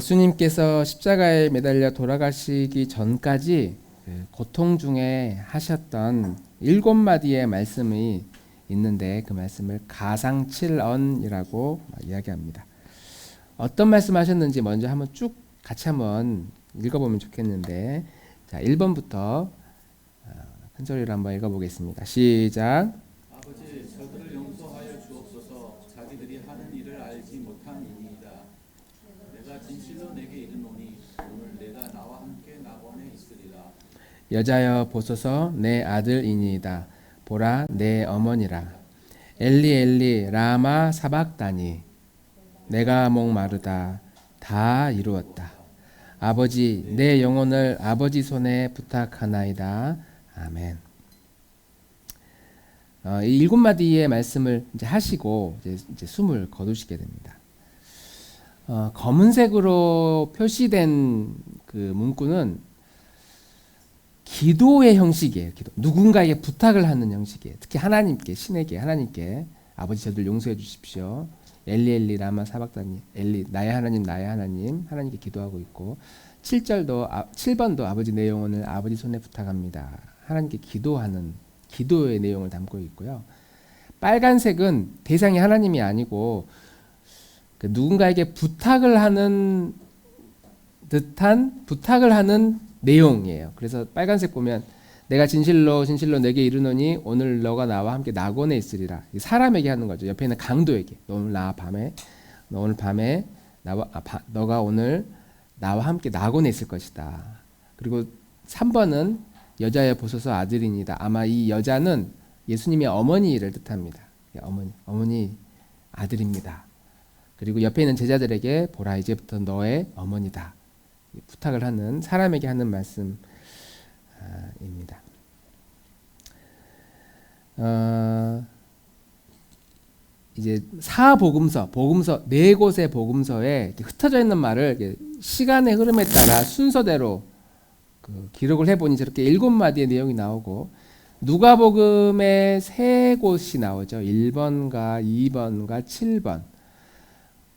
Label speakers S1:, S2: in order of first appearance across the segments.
S1: 예수님께서 십자가에 매달려 돌아가시기 전까지 고통 중에 하셨던 7마디의 말씀이 있는데 그 말씀을 가상칠언이라고 이야기합니다. 어떤 말씀 하셨는지 먼저 한번 쭉 같이 한번 읽어보면 좋겠는데, 자, 1번부터 큰 소리로 한번 읽어보겠습니다. 시작.
S2: 아버지, 저들을 용서하여 주옵소서. 자기들이 하는 일을 알지 못함이니이다. 내가 진실로 내게 이르노니 오늘 내가 나와 함께 낙원에 있으리라.
S1: 여자여 보소서 내 아들이니이다. 보라 내 어머니라. 엘리 엘리 라마 사박다니. 내가 목마르다. 다 이루었다. 아버지 내 영혼을 아버지 손에 부탁하나이다. 아멘. 이 7마디의 말씀을 이제 하시고 이제 숨을 거두시게 됩니다. 검은색으로 표시된 그 문구는 기도의 형식이에요. 기도. 누군가에게 부탁을 하는 형식이에요. 특히 하나님께, 신에게, 하나님께 아버지 저들 용서해 주십시오. 엘리 엘리 라마 사박다니. 엘리 나의 하나님 나의 하나님. 하나님께 기도하고 있고 7번도 아버지 내 영혼을 아버지 손에 부탁합니다. 하나님께 기도하는 기도의 내용을 담고 있고요. 빨간색은 대상이 하나님이 아니고 그 누군가에게 부탁을 하는 듯한 부탁을 하는 내용이에요. 그래서 빨간색 보면 내가 진실로 진실로 내게 이르노니 오늘 너가 나와 함께 낙원에 있으리라. 사람에게 하는 거죠. 옆에 있는 강도에게. 너 오늘 밤에 너가 오늘 나와 함께 낙원에 있을 것이다. 그리고 3번은 여자여 보소서 아들이니다. 아마 이 여자는 예수님의 어머니를 뜻합니다. 어머니 아들입니다. 그리고 옆에 있는 제자들에게 보라 이제부터 너의 어머니다. 부탁을 하는 사람에게 하는 말씀입니다. 이제 복음서 4곳의 복음서에 이렇게 흩어져 있는 말을 이렇게 시간의 흐름에 따라 순서대로 그 기록을 해보니 저렇게 7마디의 내용이 나오고 누가복음에 3곳이 나오죠. 1번과 2번과 7번.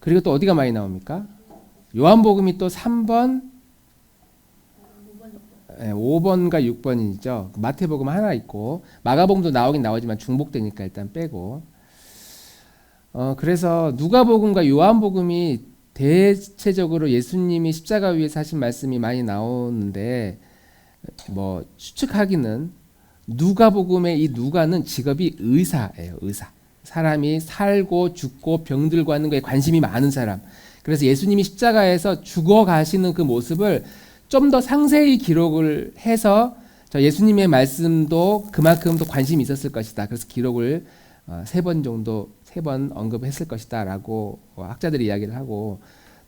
S1: 그리고 또 어디가 많이 나옵니까? 요한복음이 또 3번, 5번과 6번이죠. 마태복음 하나 있고 마가복음도 나오긴 나오지만 중복되니까 일단 빼고. 그래서 누가복음과 요한복음이 대체적으로 예수님이 십자가 위에서 하신 말씀이 많이 나오는데 뭐 추측하기는 누가복음의 이 누가는 직업이 의사예요. 의사. 사람이 살고 죽고 병들고 하는 거에 관심이 많은 사람. 그래서 예수님이 십자가에서 죽어가시는 그 모습을 좀 더 상세히 기록을 해서 저 예수님의 말씀도 그만큼 더 관심이 있었을 것이다. 그래서 기록을 3번 언급했을 것이다 라고 학자들이 이야기를 하고,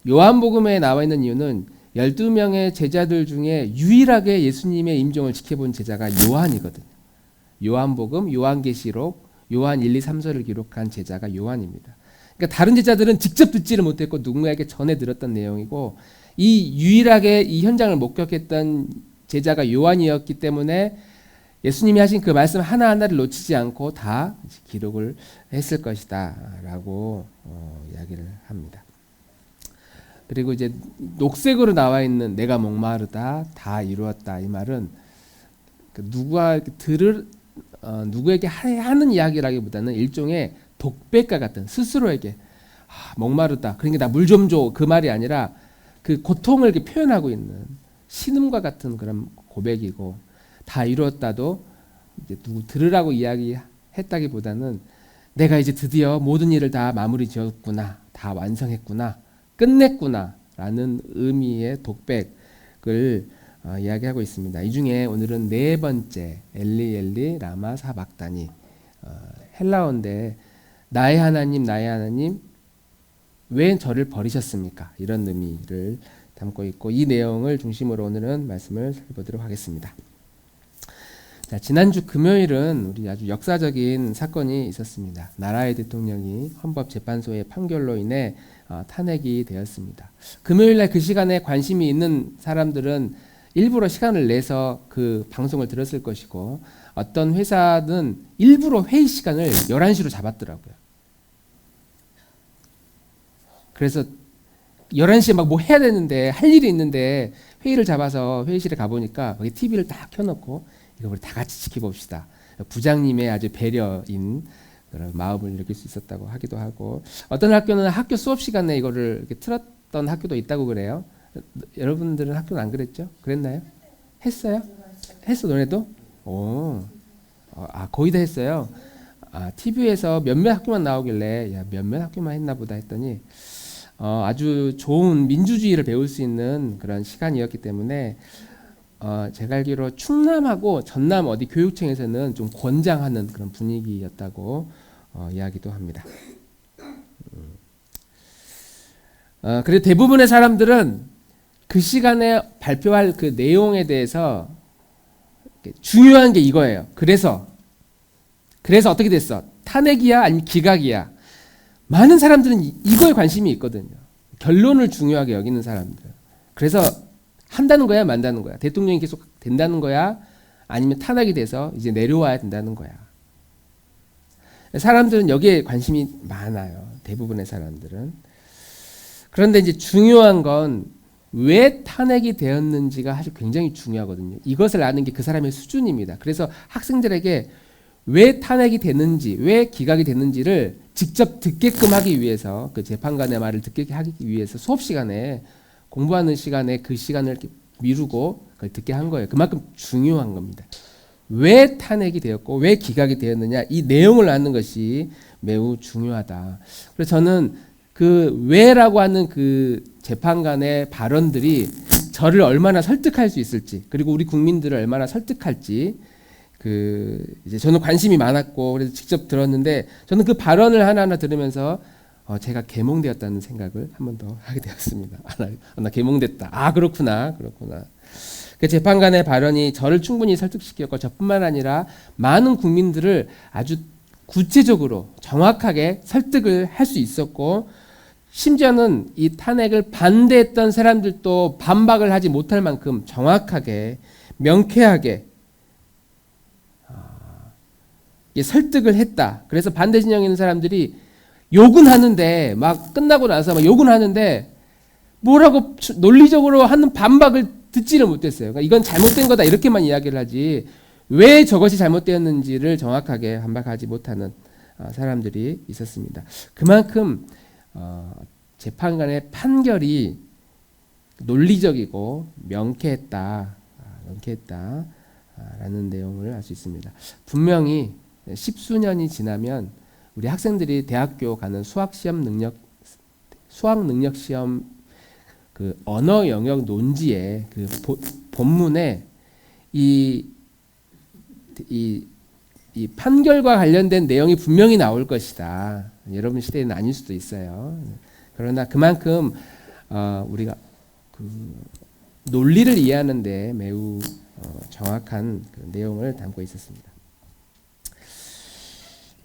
S1: 요한복음에 나와 있는 이유는 12명의 제자들 중에 유일하게 예수님의 임종을 지켜본 제자가 요한이거든요. 요한복음, 요한계시록, 요한 1, 2, 3서를 기록한 제자가 요한입니다. 그러니까 다른 제자들은 직접 듣지를 못했고 누군가에게 전해 들었던 내용이고, 이 유일하게 이 현장을 목격했던 제자가 요한이었기 때문에 예수님이 하신 그 말씀 하나하나를 놓치지 않고 다 기록을 했을 것이다 라고 이야기를 합니다. 그리고 이제 녹색으로 나와 있는 내가 목마르다 다 이루었다 이 말은 누구에게 하는 이야기라기보다는 일종의 독백과 같은 스스로에게 목마르다 그러니까 나 물 좀 줘 그 말이 아니라 그 고통을 이렇게 표현하고 있는 신음과 같은 그런 고백이고, 다 이루었다도 이제 누구 들으라고 이야기했다기보다는 내가 이제 드디어 모든 일을 다 마무리 지었구나, 다 완성했구나, 끝냈구나 라는 의미의 독백을 이야기하고 있습니다. 이 중에 오늘은 4번째 엘리 엘리 라마 사박다니, 헬라어인데 나의 하나님 왜 저를 버리셨습니까? 이런 의미를 담고 있고, 이 내용을 중심으로 오늘은 말씀을 살펴보도록 하겠습니다. 자, 지난주 금요일은 우리 아주 역사적인 사건이 있었습니다. 나라의 대통령이 헌법재판소의 판결로 인해 탄핵이 되었습니다. 금요일날 그 시간에 관심이 있는 사람들은 일부러 시간을 내서 그 방송을 들었을 것이고, 어떤 회사는 일부러 회의 시간을 11시로 잡았더라고요. 그래서 11시에 막 뭐 해야 되는데 할 일이 있는데 회의를 잡아서 회의실에 가보니까 거기 TV를 딱 켜놓고 이거 우리 다 같이 지켜봅시다. 부장님의 아주 배려인 그런 마음을 느낄 수 있었다고 하기도 하고, 어떤 학교는 학교 수업 시간에 이거를 이렇게 틀었던 학교도 있다고 그래요. 여러분들은 학교는 안 그랬죠? 그랬나요? 했어요? 했어 너네도? 오, 거의 다 했어요. TV에서 몇몇 학교만 나오길래 야 몇몇 학교만 했나 보다 했더니 아주 좋은 민주주의를 배울 수 있는 그런 시간이었기 때문에 제가 알기로 충남하고 전남 어디 교육청에서는 좀 권장하는 그런 분위기였다고 이야기도 합니다. 그리고 대부분의 사람들은 그 시간에 발표할 그 내용에 대해서 중요한 게 이거예요. 그래서 어떻게 됐어? 탄핵이야? 아니면 기각이야? 많은 사람들은 이거에 관심이 있거든요. 결론을 중요하게 여기는 사람들. 그래서 한다는 거야, 만다는 거야? 대통령이 계속 된다는 거야? 아니면 탄핵이 돼서 이제 내려와야 된다는 거야? 사람들은 여기에 관심이 많아요. 대부분의 사람들은. 그런데 이제 중요한 건 왜 탄핵이 되었는지가 사실 굉장히 중요하거든요. 이것을 아는 게 그 사람의 수준입니다. 그래서 학생들에게 왜 탄핵이 됐는지, 왜 기각이 됐는지를 직접 듣게끔 하기 위해서, 그 재판관의 말을 듣게 하기 위해서 수업 시간에, 공부하는 시간에 그 시간을 이렇게 미루고 그걸 듣게 한 거예요. 그만큼 중요한 겁니다. 왜 탄핵이 되었고 왜 기각이 되었느냐, 이 내용을 아는 것이 매우 중요하다. 그래서 저는 그 왜라고 하는 그 재판관의 발언들이 저를 얼마나 설득할 수 있을지, 그리고 우리 국민들을 얼마나 설득할지, 이제 저는 관심이 많았고 그래서 직접 들었는데, 저는 그 발언을 하나하나 들으면서 제가 계몽되었다는 생각을 한 번 더 하게 되었습니다. 나 계몽됐다. 그렇구나. 그 재판관의 발언이 저를 충분히 설득시켰고, 저뿐만 아니라 많은 국민들을 아주 구체적으로 정확하게 설득을 할 수 있었고, 심지어는 이 탄핵을 반대했던 사람들도 반박을 하지 못할 만큼 정확하게, 명쾌하게 설득을 했다. 그래서 반대 진영에 있는 사람들이 욕은 하는데, 막 끝나고 나서 막 욕은 하는데 뭐라고 논리적으로 하는 반박을 듣지를 못했어요. 그러니까 이건 잘못된 거다 이렇게만 이야기를 하지, 왜 저것이 잘못되었는지를 정확하게 반박하지 못하는 사람들이 있었습니다. 그만큼 재판관의 판결이 논리적이고 명쾌했다라는 내용을 알 수 있습니다. 분명히 10수년이 지나면 우리 학생들이 대학교 가는 수학 능력 시험 그 언어 영역 논지에 그 본문에 이 판결과 관련된 내용이 분명히 나올 것이다. 여러분 시대에는 아닐 수도 있어요. 그러나 그만큼 우리가 그 논리를 이해하는데 매우 정확한 그 내용을 담고 있었습니다.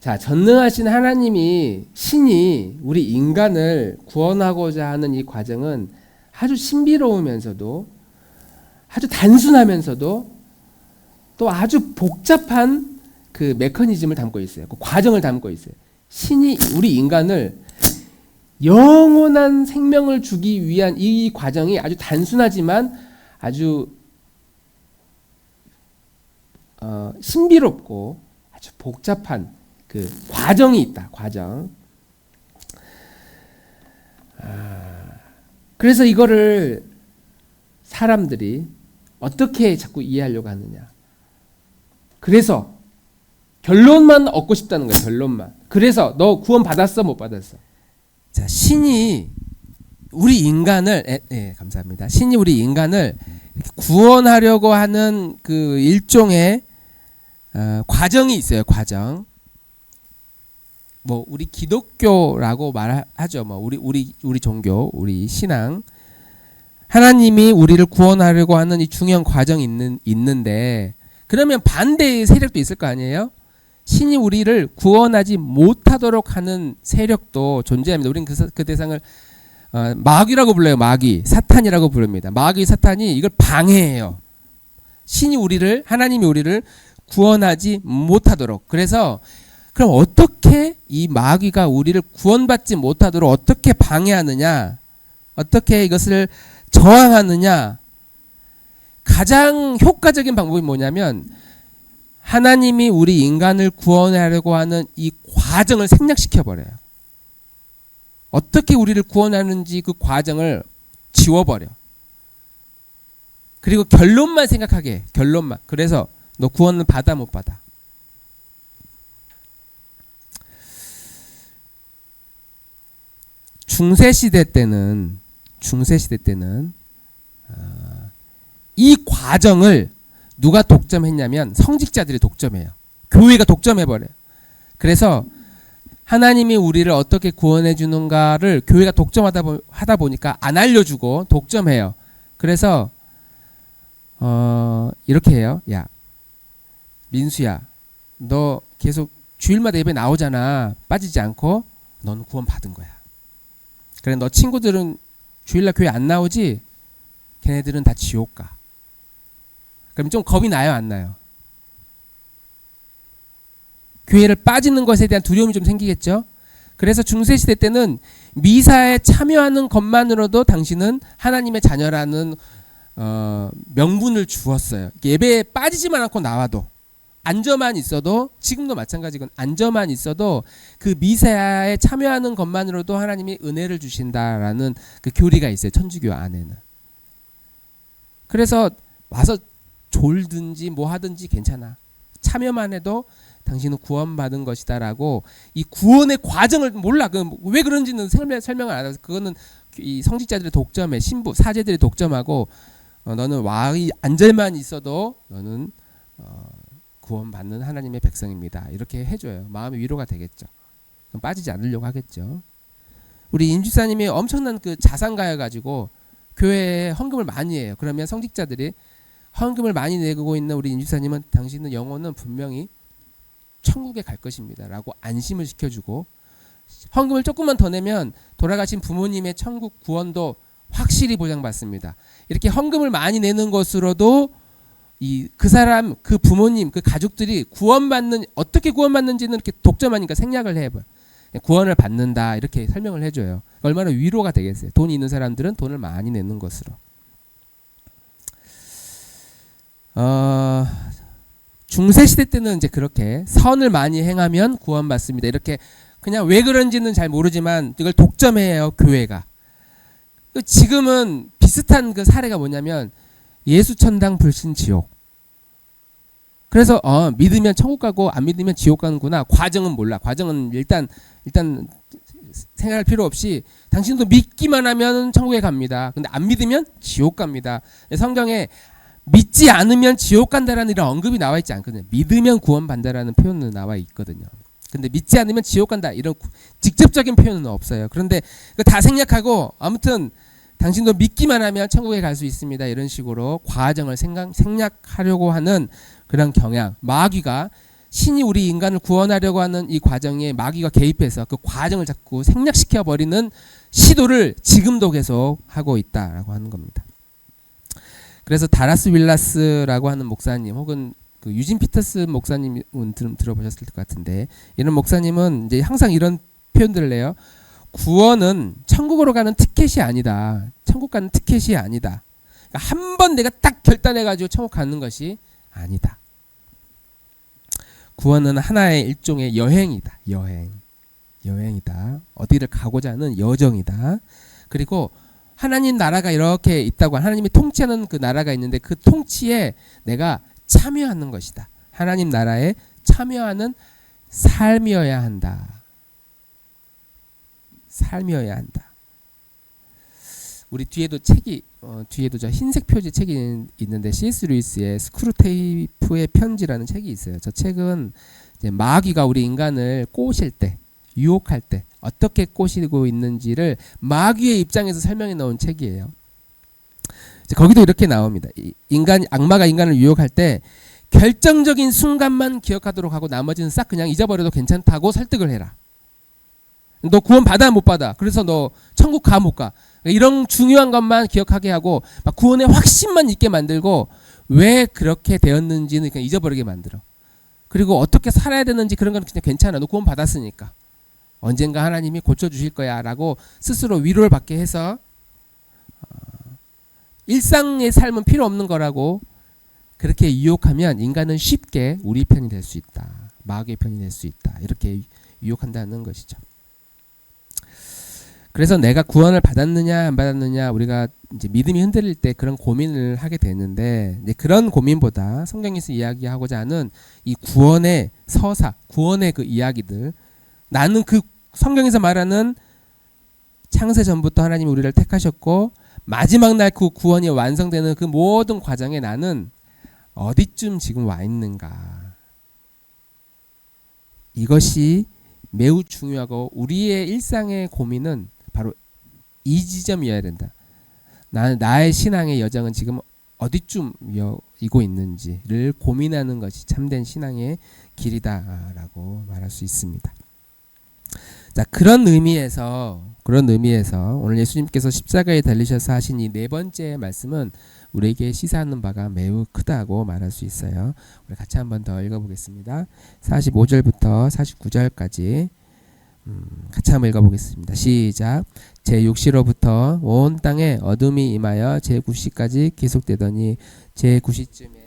S1: 자, 전능하신 하나님이, 신이 우리 인간을 구원하고자 하는 이 과정은 아주 신비로우면서도, 아주 단순하면서도 또 아주 복잡한 그 메커니즘을 담고 있어요. 그 과정을 담고 있어요. 신이 우리 인간을 영원한 생명을 주기 위한 이 과정이 아주 단순하지만 아주 신비롭고 아주 복잡한 그 과정이 있다. 과정. 그래서 이거를 사람들이 어떻게 자꾸 이해하려고 하느냐. 그래서 결론만 얻고 싶다는 거예요. 결론만. 그래서 너 구원 받았어? 못 받았어? 자, 신이 우리 인간을 감사합니다. 신이 우리 인간을 구원하려고 하는 그 일종의 과정이 있어요. 과정. 뭐 우리 기독교라고 말하죠. 뭐 우리 종교, 우리 신앙. 하나님이 우리를 구원하려고 하는 이 중요한 과정이 있는데, 그러면 반대의 세력도 있을 거 아니에요? 신이 우리를 구원하지 못하도록 하는 세력도 존재합니다. 우리는 그 대상을 마귀라고 불러요. 마귀, 사탄이라고 부릅니다. 마귀, 사탄이 이걸 방해해요. 하나님이 우리를 구원하지 못하도록. 그래서 그럼 어떻게 이 마귀가 우리를 구원받지 못하도록 어떻게 방해하느냐? 어떻게 이것을 저항하느냐? 가장 효과적인 방법이 뭐냐면 하나님이 우리 인간을 구원하려고 하는 이 과정을 생략시켜 버려요. 어떻게 우리를 구원하는지 그 과정을 지워버려. 그리고 결론만 생각하게 해. 결론만. 그래서 너 구원을 받아 못 받아. 중세시대 때는 이 과정을 누가 독점했냐면 성직자들이 독점해요. 교회가 독점해버려요. 그래서 하나님이 우리를 어떻게 구원해 주는가를 교회가 독점하다 보니까 안 알려주고 독점해요. 그래서 이렇게 해요. 야, 민수야, 너 계속 주일마다 예배 나오잖아. 빠지지 않고. 넌 구원 받은 거야. 그래, 너 친구들은 주일날 교회 안 나오지? 걔네들은 다 지옥 가. 그럼 좀 겁이 나요, 안 나요? 교회를 빠지는 것에 대한 두려움이 좀 생기겠죠? 그래서 중세시대 때는 미사에 참여하는 것만으로도 당신은 하나님의 자녀라는 명분을 주었어요. 예배에 빠지지만 않고 나와도, 앉아만 있어도, 지금도 마찬가지건 앉아만 있어도 그 미사에 참여하는 것만으로도 하나님이 은혜를 주신다라는 그 교리가 있어요. 천주교 안에는. 그래서 와서 졸든지 뭐 하든지 괜찮아. 참여만 해도 당신은 구원받은 것이다라고 이 구원의 과정을 몰라. 왜 그런지는 설명을 안 해서 그거는 이 성직자들의 독점에 신부 사제들이 독점하고 너는 와의 안절만 있어도 너는 구원받는 하나님의 백성입니다. 이렇게 해줘요. 마음의 위로가 되겠죠. 그럼 빠지지 않으려고 하겠죠. 우리 인주사님이 엄청난 그 자산가여가지고 교회에 헌금을 많이 해요. 그러면 성직자들이 헌금을 많이 내고 있는 우리 인주사님은 당신의 영혼은 분명히 천국에 갈 것입니다 라고 안심을 시켜주고, 헌금을 조금만 더 내면 돌아가신 부모님의 천국 구원도 확실히 보장받습니다. 이렇게 헌금을 많이 내는 것으로도 그 사람, 그 부모님, 그 가족들이 어떻게 구원받는지는 이렇게 독점하니까 생략을 해봐요. 구원을 받는다 이렇게 설명을 해줘요. 얼마나 위로가 되겠어요. 돈이 있는 사람들은 돈을 많이 내는 것으로. 중세시대 때는 이제 그렇게 선을 많이 행하면 구원받습니다. 이렇게 그냥 왜 그런지는 잘 모르지만 이걸 독점해요, 교회가. 지금은 비슷한 그 사례가 뭐냐면 예수천당 불신지옥. 그래서 믿으면 천국 가고 안 믿으면 지옥 가는구나. 과정은 몰라. 과정은 일단 생각할 필요 없이 당신도 믿기만 하면 천국에 갑니다. 근데 안 믿으면 지옥 갑니다. 성경에 믿지 않으면 지옥 간다라는 이런 언급이 나와 있지 않거든요. 믿으면 구원받는다라는 표현은 나와 있거든요. 근데 믿지 않으면 지옥 간다 이런 직접적인 표현은 없어요. 그런데 다 생략하고 아무튼 당신도 믿기만 하면 천국에 갈 수 있습니다. 이런 식으로 과정을 생략하려고 하는 그런 경향. 마귀가 신이 우리 인간을 구원하려고 하는 이 과정에 마귀가 개입해서 그 과정을 자꾸 생략시켜 버리는 시도를 지금도 계속 하고 있다라고 하는 겁니다. 그래서 다라스 윌라스라고 하는 목사님 혹은 그 유진 피터스 목사님은 들어보셨을 것 같은데, 이런 목사님은 이제 항상 이런 표현들을 해요. 구원은 천국으로 가는 티켓이 아니다. 천국 가는 티켓이 아니다. 그러니까 한 번 내가 딱 결단해가지고 천국 가는 것이 아니다. 구원은 하나의 일종의 여행이다. 여행이다. 어디를 가고자 하는 여정이다. 그리고 하나님 나라가 이렇게 있다고, 하나님이 통치하는 그 나라가 있는데 그 통치에 내가 참여하는 것이다. 하나님 나라에 참여하는 삶이어야 한다. 삶이어야 한다. 우리 뒤에도 뒤에도 저 흰색 표지 책이 있는데 C.S. 루이스의 스크루테이프의 편지라는 책이 있어요. 저 책은 이제 마귀가 우리 인간을 꼬실 때, 유혹할 때 어떻게 꼬시고 있는지를 마귀의 입장에서 설명해 놓은 책이에요. 거기도 이렇게 나옵니다. 악마가 인간을 유혹할 때 결정적인 순간만 기억하도록 하고 나머지는 싹 그냥 잊어버려도 괜찮다고 설득을 해라. 너 구원 받아 못 받아. 그래서 너 천국 가 못 가. 이런 중요한 것만 기억하게 하고 막 구원의 확신만 있게 만들고 왜 그렇게 되었는지는 그냥 잊어버리게 만들어. 그리고 어떻게 살아야 되는지 그런 건 그냥 괜찮아. 너 구원 받았으니까. 언젠가 하나님이 고쳐주실 거야 라고 스스로 위로를 받게 해서 일상의 삶은 필요 없는 거라고 그렇게 유혹하면 인간은 쉽게 우리 편이 될 수 있다. 마귀의 편이 될 수 있다. 이렇게 유혹한다는 것이죠. 그래서 내가 구원을 받았느냐 안 받았느냐 우리가 이제 믿음이 흔들릴 때 그런 고민을 하게 되는데 이제 그런 고민보다 성경에서 이야기하고자 하는 이 구원의 서사, 구원의 그 이야기들, 나는 그 성경에서 말하는 창세 전부터 하나님이 우리를 택하셨고 마지막 날 그 구원이 완성되는 그 모든 과정에 나는 어디쯤 지금 와 있는가. 이것이 매우 중요하고 우리의 일상의 고민은 바로 이 지점이어야 된다. 나의 신앙의 여정은 지금 어디쯤 이고 있는지를 고민하는 것이 참된 신앙의 길이다라고 말할 수 있습니다. 자, 그런 의미에서 오늘 예수님께서 십자가에 달리셔서 하신 이 네 번째 말씀은 우리에게 시사하는 바가 매우 크다고 말할 수 있어요. 우리 같이 한번 더 읽어보겠습니다. 45절부터 49절까지 같이 한번 읽어보겠습니다. 시작. 제6시로부터 온 땅에 어둠이 임하여 제9시까지 계속되더니 제9시쯤에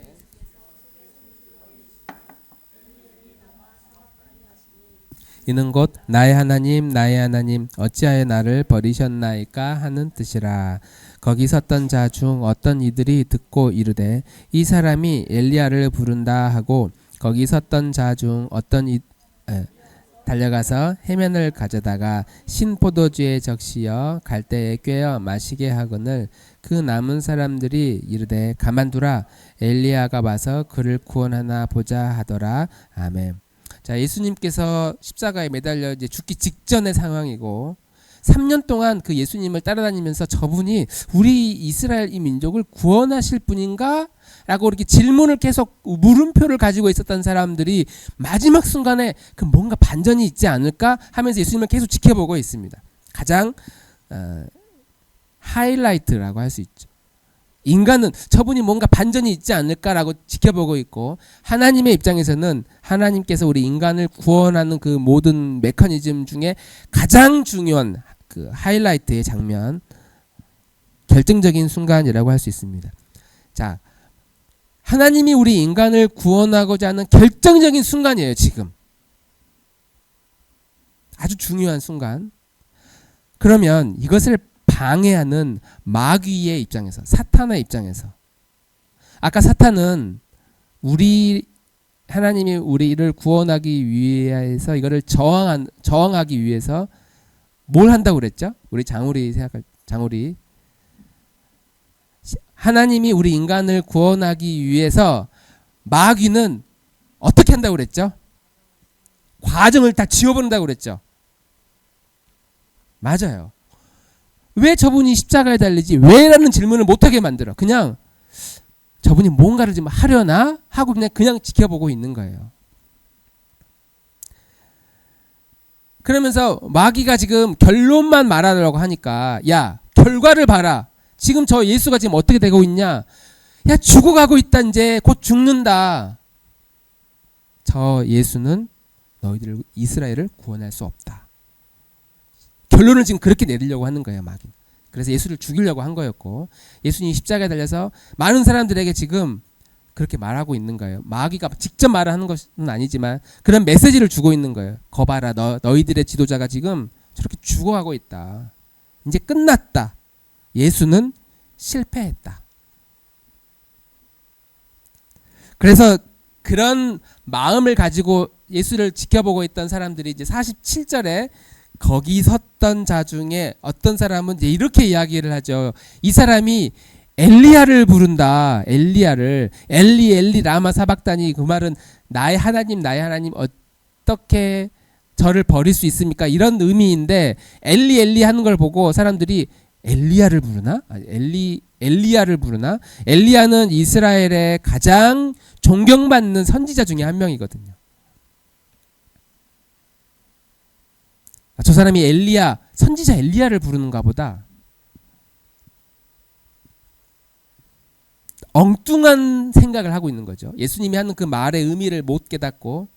S1: 이는 곧 나의 하나님 어찌하여 나를 버리셨나이까 하는 뜻이라. 거기 섰던 자 중 어떤 이들이 듣고 이르되 이 사람이 엘리야를 부른다 하고 거기 섰던 자 중 어떤 달려가서 해면을 가져다가 신포도주에 적시어 갈대에 꿰어 마시게 하거늘 그 남은 사람들이 이르되 가만두라 엘리야가 와서 그를 구원하나 보자 하더라. 아멘. 자, 예수님께서 십자가에 매달려 이제 죽기 직전의 상황이고 3년 동안 그 예수님을 따라다니면서 저분이 우리 이스라엘 이 민족을 구원하실 분인가? 라고 이렇게 질문을 계속 물음표를 가지고 있었던 사람들이 마지막 순간에 그 뭔가 반전이 있지 않을까 하면서 예수님을 계속 지켜보고 있습니다. 가장 하이라이트라고 할 수 있죠. 인간은 저분이 뭔가 반전이 있지 않을까라고 지켜보고 있고 하나님의 입장에서는 하나님께서 우리 인간을 구원하는 그 모든 메커니즘 중에 가장 중요한 그 하이라이트의 장면, 결정적인 순간이라고 할 수 있습니다. 자, 하나님이 우리 인간을 구원하고자 하는 결정적인 순간이에요. 지금 아주 중요한 순간. 그러면 이것을 방해하는 마귀의 입장에서, 사탄의 입장에서, 아까 사탄은 하나님이 우리를 구원하기 위해서 이거를 저항하기 위해서 뭘 한다고 그랬죠? 우리 장우리 하나님이 우리 인간을 구원하기 위해서 마귀는 어떻게 한다고 그랬죠? 과정을 다 지워버린다고 그랬죠? 맞아요. 왜 저분이 십자가에 달리지? 왜? 라는 질문을 못하게 만들어. 그냥 저분이 뭔가를 좀 하려나? 하고 그냥 지켜보고 있는 거예요. 그러면서 마귀가 지금 결론만 말하려고 하니까 야, 결과를 봐라. 지금 저 예수가 지금 어떻게 되고 있냐? 야, 죽어가고 있다. 이제 곧 죽는다. 저 예수는 너희들 이스라엘을 구원할 수 없다. 결론을 지금 그렇게 내리려고 하는 거예요, 마귀. 그래서 예수를 죽이려고 한 거였고 예수님이 십자가에 달려서 많은 사람들에게 지금 그렇게 말하고 있는 거예요. 마귀가 직접 말하는 것은 아니지만 그런 메시지를 주고 있는 거예요. 거봐라, 너희들의 지도자가 지금 저렇게 죽어가고 있다. 이제 끝났다. 예수는 실패했다. 그래서 그런 마음을 가지고 예수를 지켜보고 있던 사람들이 이제 47절에 거기 섰던 자 중에 어떤 사람은 이제 이렇게 이야기를 하죠. 이 사람이 엘리야를 부른다. 엘리야를 엘리 라마 사박다니, 그 말은 나의 하나님 어떻게 저를 버릴 수 있습니까? 이런 의미인데 엘리 하는 걸 보고 사람들이 엘리야를 부르나? 엘리야를 부르나? 엘리야는 이스라엘의 가장 존경받는 선지자 중에 한 명이거든요. 저 사람이 선지자 엘리야를 부르는가 보다. 엉뚱한 생각을 하고 있는 거죠. 예수님이 하는 그 말의 의미를 못 깨닫고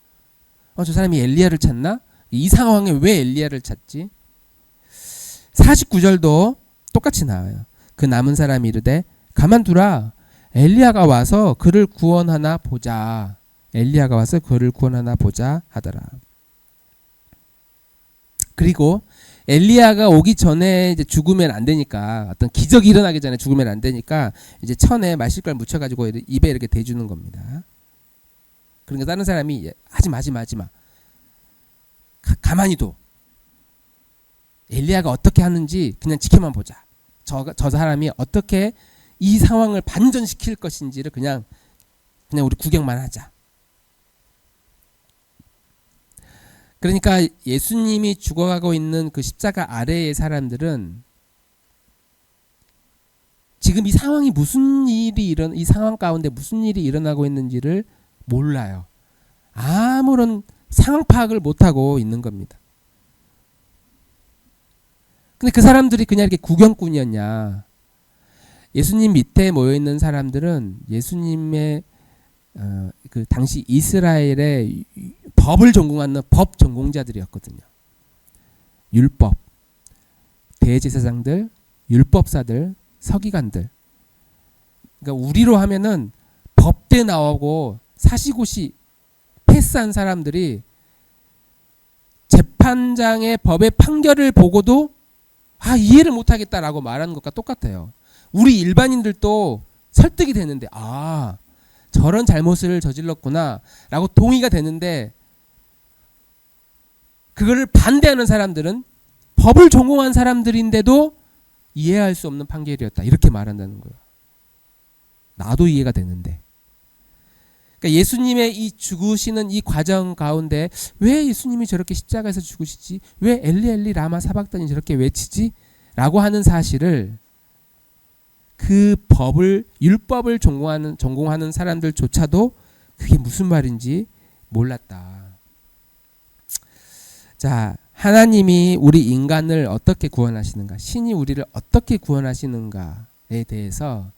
S1: 저 사람이 엘리야를 찾나? 이 상황에 왜 엘리야를 찾지? 49절도 똑같이 나와요. 그 남은 사람이 이르되 가만두라. 엘리야가 와서 그를 구원하나 보자. 엘리야가 와서 그를 구원하나 보자 하더라. 그리고 엘리야가 오기 전에 이제 죽으면 안 되니까, 어떤 기적이 일어나기 전에 죽으면 안 되니까 이제 천에 마실 걸 묻혀가지고 입에 이렇게 대주는 겁니다. 그러니까 다른 사람이 하지마. 가만히 둬. 엘리야가 어떻게 하는지 그냥 지켜만 보자. 저 사람이 어떻게 이 상황을 반전시킬 것인지를 그냥 우리 구경만 하자. 그러니까 예수님이 죽어가고 있는 그 십자가 아래의 사람들은 지금 이 상황이 이 상황 가운데 무슨 일이 일어나고 있는지를 몰라요. 아무런 상황 파악을 못하고 있는 겁니다. 근데 그 사람들이 그냥 이렇게 구경꾼이었냐? 예수님 밑에 모여 있는 사람들은 예수님의 그 당시 이스라엘의 법을 전공하는 법 전공자들이었거든요. 율법, 대제사장들, 율법사들, 서기관들. 그러니까 우리로 하면은 법대 나오고 사시고시 패스한 사람들이 재판장의 법의 판결을 보고도 이해를 못하겠다라고 말하는 것과 똑같아요. 우리 일반인들도 설득이 되는데 저런 잘못을 저질렀구나 라고 동의가 되는데, 그거를 반대하는 사람들은 법을 전공한 사람들인데도 이해할 수 없는 판결이었다 이렇게 말한다는 거예요. 나도 이해가 되는데. 그러니까 예수님의 이 죽으시는 이 과정 가운데 왜 예수님이 저렇게 십자가에서 죽으시지? 왜 엘리 엘리 라마 사박단이 저렇게 외치지? 라고 하는 사실을 그 율법을 전공하는 사람들조차도 그게 무슨 말인지 몰랐다. 자, 하나님이 우리 인간을 어떻게 구원하시는가, 신이 우리를 어떻게 구원하시는가에 대해서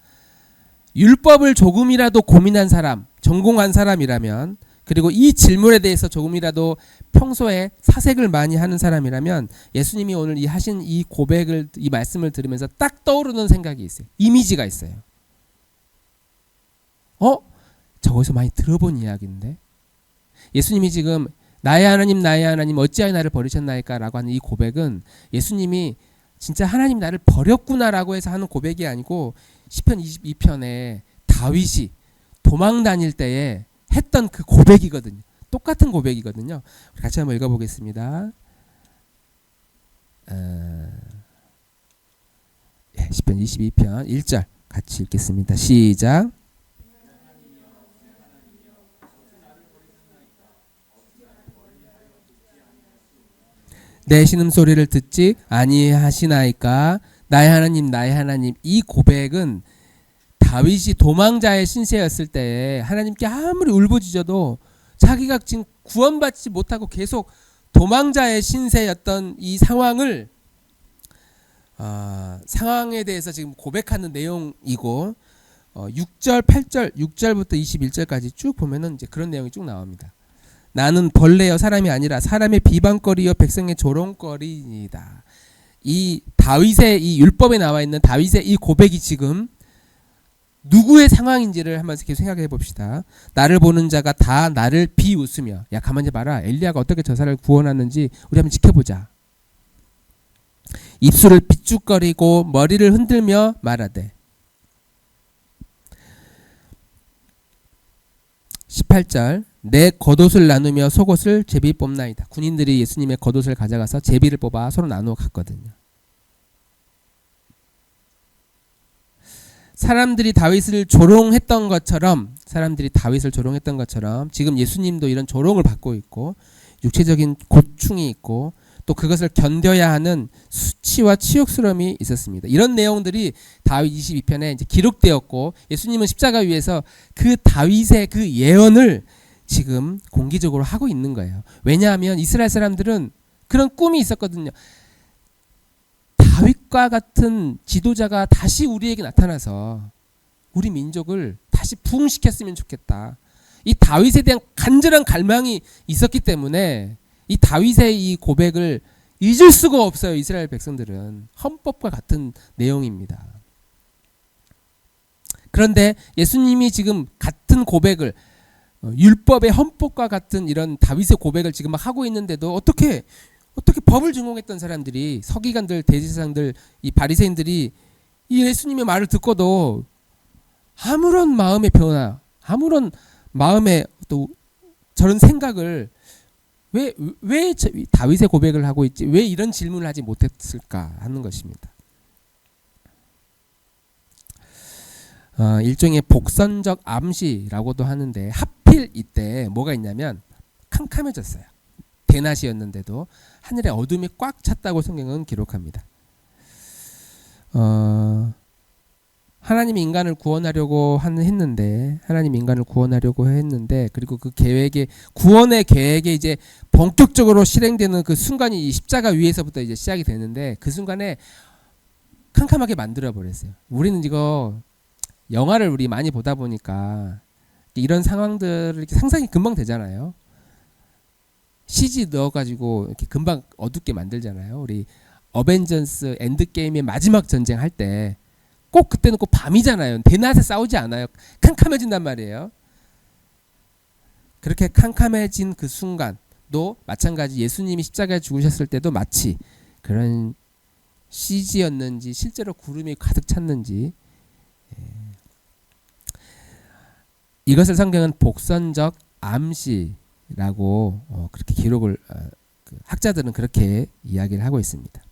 S1: 율법을 조금이라도 고민한 사람, 전공한 사람이라면, 그리고 이 질문에 대해서 조금이라도 평소에 사색을 많이 하는 사람이라면 예수님이 오늘 하신 이 고백을, 이 말씀을 들으면서 딱 떠오르는 생각이 있어요. 이미지가 있어요. 저거서 많이 들어본 이야기인데, 예수님이 지금 나의 하나님 어찌하여 나를 버리셨나이까 라고 하는 이 고백은 예수님이 진짜 하나님 나를 버렸구나라고 해서 하는 고백이 아니고 시편 22편에 다윗이 도망 다닐 때에 했던 그 고백이거든요. 똑같은 고백이거든요. 같이 한번 읽어보겠습니다. 시편 22편 1절 같이 읽겠습니다. 시작. 내 신음소리를 듣지 아니하시나이까 나의 하나님. 이 고백은 다윗이 도망자의 신세였을 때 하나님께 아무리 울부짖어도 자기가 지금 구원받지 못하고 계속 도망자의 신세였던 이 상황을 상황에 대해서 지금 고백하는 내용이고, 6절, 8절, 6절부터 21절까지 쭉 보면은 이제 그런 내용이 쭉 나옵니다. 나는 벌레여 사람이 아니라 사람의 비방거리여 백성의 조롱거리이다. 이 다윗의 이 율법에 나와 있는 다윗의 이 고백이 지금 누구의 상황인지를 한번 계속 생각해 봅시다. 나를 보는 자가 다 나를 비웃으며, 야 가만히 봐라, 엘리야가 어떻게 저 사람을 구원하는지 우리 한번 지켜보자. 입술을 삐죽거리고 머리를 흔들며 말하되. 18절 내 겉옷을 나누며 속옷을 제비 뽑나이다. 군인들이 예수님의 겉옷을 가져가서 제비를 뽑아 서로 나누어 갔거든요. 사람들이 다윗을 조롱했던 것처럼 지금 예수님도 이런 조롱을 받고 있고 육체적인 고충이 있고 또 그것을 견뎌야 하는 수치와 치욕스러움이 있었습니다. 이런 내용들이 다윗 22편에 이제 기록되었고, 예수님은 십자가 위에서 그 다윗의 그 예언을 지금 공개적으로 하고 있는 거예요. 왜냐하면 이스라엘 사람들은 그런 꿈이 있었거든요. 다윗과 같은 지도자가 다시 우리에게 나타나서 우리 민족을 다시 부흥시켰으면 좋겠다. 이 다윗에 대한 간절한 갈망이 있었기 때문에 이 다윗의 이 고백을 잊을 수가 없어요. 이스라엘 백성들은 헌법과 같은 내용입니다.
S3: 그런데 예수님이 지금 같은 고백을 율법의 헌법과 같은 이런 다윗의 고백을 지금 막 하고 있는데도 어떻게 법을 전공했던 사람들이 서기관들, 대제사장들, 이 바리새인들이 이 예수님의 말을 듣고도 아무런 마음의 변화, 아무런 마음의 또 저런 생각을 왜 다윗의 고백을 하고 있지? 왜 이런 질문을 하지 못했을까 하는 것입니다. 일종의 복선적 암시라고도 하는데 하필 이때 뭐가 있냐면 캄캄해졌어요. 대낮이었는데도 하늘에 어둠이 꽉 찼다고 성경은 기록합니다. 하나님이 인간을 구원하려고 했는데 그리고 그 계획에 구원의 계획에 이제 본격적으로 실행되는 그 순간이 이 십자가 위에서부터 이제 시작이 되는데 그 순간에 캄캄하게 만들어 버렸어요. 우리는 이거 영화를 우리 많이 보다 보니까 이런 상황들을 이렇게 상상이 금방 되잖아요. CG 넣어가지고 이렇게 금방 어둡게 만들잖아요. 우리 어벤져스 엔드게임의 마지막 전쟁 할 때 꼭 그때는 꼭 밤이잖아요. 대낮에 싸우지 않아요. 캄캄해진단 말이에요. 그렇게 캄캄해진 그 순간도 마찬가지 예수님이 십자가에 죽으셨을 때도 마치 그런 CG였는지 실제로 구름이 가득 찼는지 이것을 성경은 복선적 암시라고 그렇게 기록을 학자들은 그렇게 이야기를 하고 있습니다.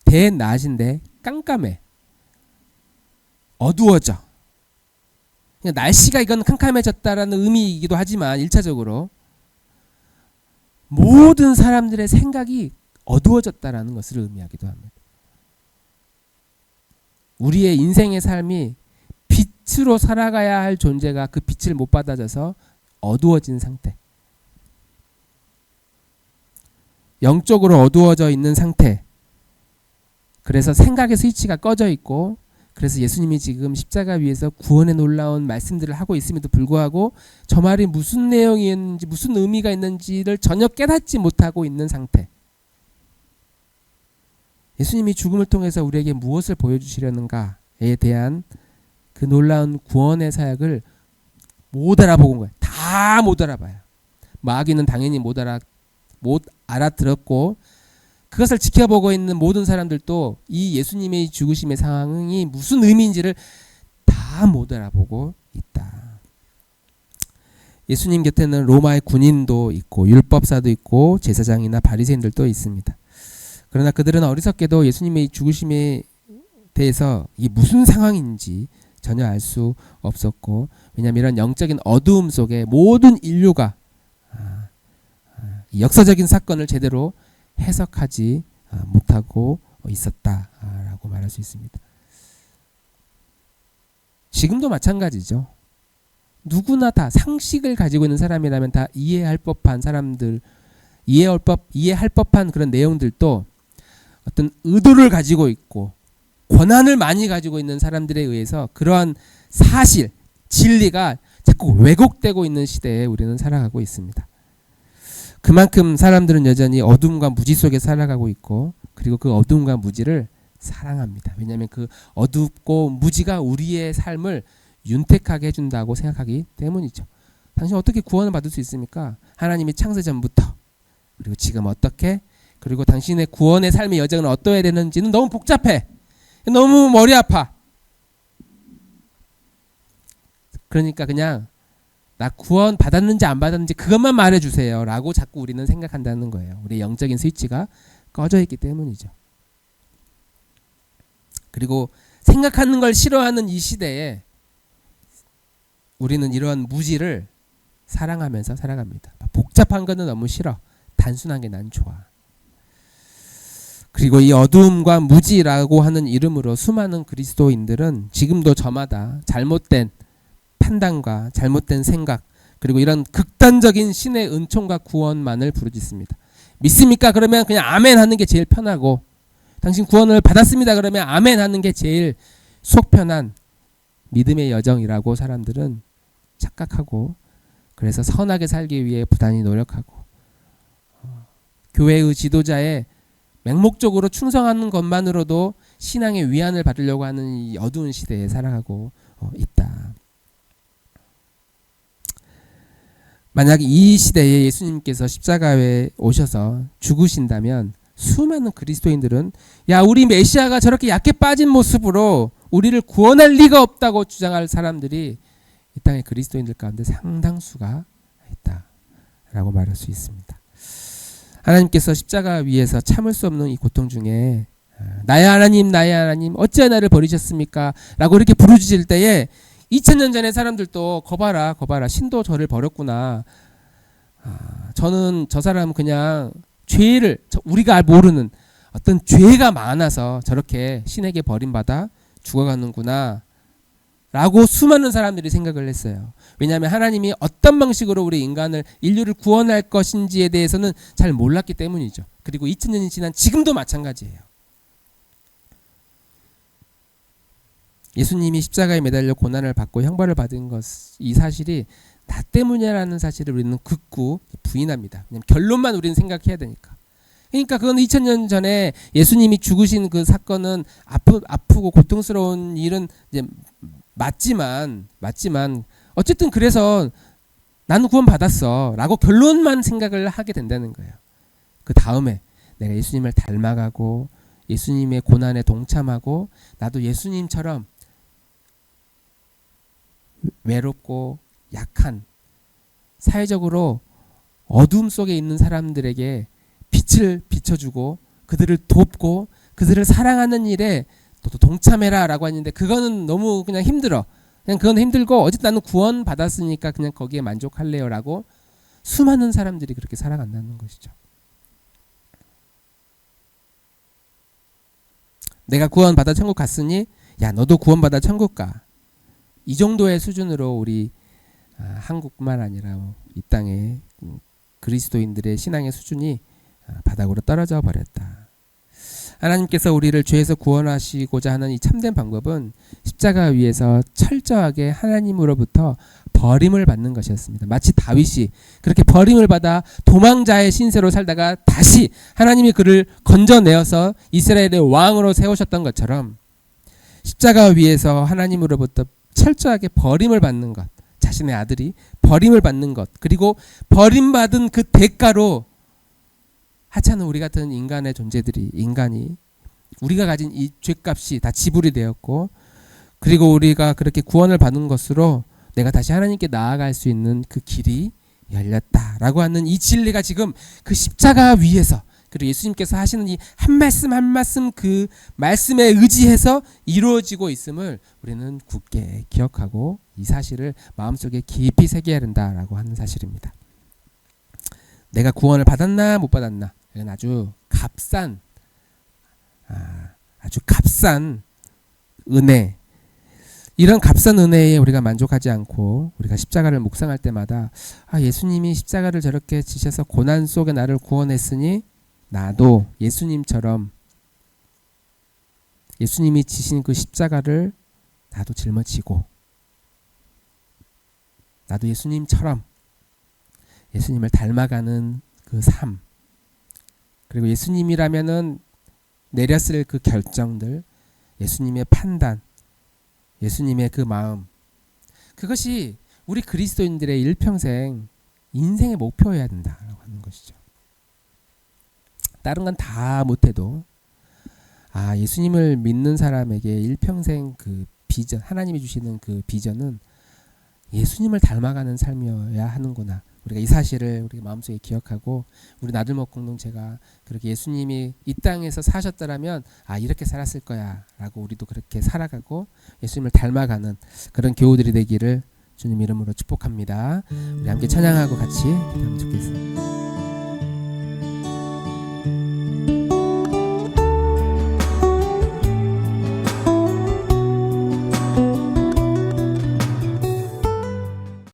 S3: 대낮인데 깜깜해. 어두워져. 날씨가 이건 캄캄해졌다라는 의미이기도 하지만 1차적으로 모든 사람들의 생각이 어두워졌다라는 것을 의미하기도 합니다. 우리의 인생의 삶이 빛으로 살아가야 할 존재가 그 빛을 못 받아줘서 어두워진 상태. 영적으로 어두워져 있는 상태. 그래서 생각의 스위치가 꺼져 있고 그래서 예수님이 지금 십자가 위에서 구원의 놀라운 말씀들을 하고 있음에도 불구하고 저 말이 무슨 내용이었는지 무슨 의미가 있는지를 전혀 깨닫지 못하고 있는 상태. 예수님이 죽음을 통해서 우리에게 무엇을 보여주시려는가에 대한 그 놀라운 구원의 사역을 못 알아보고 온 거예요. 다 못 알아봐요. 마귀는 당연히 못 알아들었고 그것을 지켜보고 있는 모든 사람들도 이 예수님의 죽으심의 상황이 무슨 의미인지를 다 못 알아보고 있다. 예수님 곁에는 로마의 군인도 있고 율법사도 있고 제사장이나 바리새인들도 있습니다. 그러나 그들은 어리석게도 예수님의 죽으심에 대해서 이게 무슨 상황인지 전혀 알 수 없었고 왜냐하면 이런 영적인 어두움 속에 모든 인류가 역사적인 사건을 제대로 해석하지 못하고 있었다라고 말할 수 있습니다. 지금도 마찬가지죠. 누구나 다 상식을 가지고 있는 사람이라면 다 이해할 법한 사람들, 이해할 법한 그런 내용들도 어떤 의도를 가지고 있고 권한을 많이 가지고 있는 사람들에 의해서 그러한 사실, 진리가 자꾸 왜곡되고 있는 시대에 우리는 살아가고 있습니다. 그만큼 사람들은 여전히 어둠과 무지 속에 살아가고 있고 그리고 그 어둠과 무지를 사랑합니다. 왜냐하면 그 어둡고 무지가 우리의 삶을 윤택하게 해준다고 생각하기 때문이죠. 당신 어떻게 구원을 받을 수 있습니까? 하나님이 창세전부터 그리고 지금 어떻게 그리고 당신의 구원의 삶의 여정은 어떠해야 되는지는 너무 복잡해. 너무 머리 아파. 그러니까 그냥 나 구원 받았는지 안 받았는지 그것만 말해주세요 라고 자꾸 우리는 생각한다는 거예요. 우리의 영적인 스위치가 꺼져 있기 때문이죠. 그리고 생각하는 걸 싫어하는 이 시대에 우리는 이러한 무지를 사랑하면서 살아갑니다. 복잡한 거는 너무 싫어. 단순한 게 난 좋아. 그리고 이 어두움과 무지라고 하는 이름으로 수많은 그리스도인들은 지금도 저마다 잘못된 판단과 잘못된 생각 그리고 이런 극단적인 신의 은총과 구원만을 부르짖습니다. 믿습니까? 그러면 그냥 아멘 하는 게 제일 편하고 당신 구원을 받았습니다. 그러면 아멘 하는 게 제일 속 편한 믿음의 여정이라고 사람들은 착각하고 그래서 선하게 살기 위해 부단히 노력하고 교회의 지도자의 맹목적으로 충성하는 것만으로도 신앙의 위안을 받으려고 하는 이 어두운 시대에 살아가고 있다. 만약 이 시대에 예수님께서 십자가에 오셔서 죽으신다면 수많은 그리스도인들은 야, 우리 메시아가 저렇게 약해 빠진 모습으로 우리를 구원할 리가 없다고 주장할 사람들이 이 땅의 그리스도인들 가운데 상당수가 있다라고 말할 수 있습니다. 하나님께서 십자가 위에서 참을 수 없는 이 고통 중에 나의 하나님 나의 하나님 어찌하여 나를 버리셨습니까? 라고 이렇게 부르짖을 때에 2000년 전의 사람들도 거봐라 신도 저를 버렸구나. 저는 저 사람 그냥 죄를 우리가 모르는 어떤 죄가 많아서 저렇게 신에게 버림받아 죽어가는구나 라고 수많은 사람들이 생각을 했어요. 왜냐하면 하나님이 어떤 방식으로 우리 인류를 구원할 것인지에 대해서는 잘 몰랐기 때문이죠. 그리고 2000년이 지난 지금도 마찬가지예요. 예수님이 십자가에 매달려 고난을 받고 형벌을 받은 이 사실이 나 때문이라는 사실을 우리는 극구 부인합니다. 왜냐하면 결론만 우리는 생각해야 되니까. 그러니까 그건 2000년 전에 예수님이 죽으신 그 사건은 아프고 고통스러운 일은 이제 맞지만 어쨌든 그래서 나는 구원 받았어 라고 결론만 생각을 하게 된다는 거예요. 그 다음에 내가 예수님을 닮아가고 예수님의 고난에 동참하고 나도 예수님처럼 외롭고 약한 사회적으로 어둠 속에 있는 사람들에게 빛을 비춰주고 그들을 돕고 그들을 사랑하는 일에 또 동참해라 라고 하는데 그거는 너무 그냥 힘들어. 그냥 그건 힘들고 어쨌든 나는 구원 받았으니까 그냥 거기에 만족할래요 라고 수많은 사람들이 그렇게 살아간다는 것이죠. 내가 구원 받아 천국 갔으니 야 너도 구원 받아 천국 가. 이 정도의 수준으로 우리 한국뿐만 아니라 이 땅의 그리스도인들의 신앙의 수준이 바닥으로 떨어져 버렸다. 하나님께서 우리를 죄에서 구원하시고자 하는 이 참된 방법은 십자가 위에서 철저하게 하나님으로부터 버림을 받는 것이었습니다. 마치 다윗이 그렇게 버림을 받아 도망자의 신세로 살다가 다시 하나님이 그를 건져내어서 이스라엘의 왕으로 세우셨던 것처럼 십자가 위에서 하나님으로부터 철저하게 버림을 받는 것, 자신의 아들이 버림을 받는 것, 그리고 버림받은 그 대가로 하찮은 우리 같은 인간의 존재들이 인간이 우리가 가진 이 죄값이 다 지불이 되었고 그리고 우리가 그렇게 구원을 받은 것으로 내가 다시 하나님께 나아갈 수 있는 그 길이 열렸다라고 하는 이 진리가 지금 그 십자가 위에서 그리고 예수님께서 하시는 이 한 말씀 한 말씀 그 말씀에 의지해서 이루어지고 있음을 우리는 굳게 기억하고 이 사실을 마음속에 깊이 새겨야 된다라고 하는 사실입니다. 내가 구원을 받았나 못 받았나 이건 아주 값싼 은혜, 이런 값싼 은혜에 우리가 만족하지 않고 우리가 십자가를 묵상할 때마다 예수님이 십자가를 저렇게 지셔서 고난 속에 나를 구원했으니 나도 예수님처럼 예수님이 지신 그 십자가를 나도 짊어지고 나도 예수님처럼 예수님을 닮아가는 그 삶, 그리고 예수님이라면은 내렸을 그 결정들, 예수님의 판단, 예수님의 그 마음, 그것이 우리 그리스도인들의 일평생 인생의 목표여야 된다라고 하는 것이죠. 다른 건 다 못해도 예수님을 믿는 사람에게 일평생 그 비전, 하나님이 주시는 그 비전은 예수님을 닮아가는 삶이어야 하는구나. 우리가 이 사실을 우리 마음속에 기억하고 우리 나들목 공동체가 그렇게 예수님이 이 땅에서 사셨더라면 이렇게 살았을 거야 라고 우리도 그렇게 살아가고 예수님을 닮아가는 그런 교우들이 되기를 주님 이름으로 축복합니다. 우리 함께 찬양하고 같이 기도하면 좋겠습니다.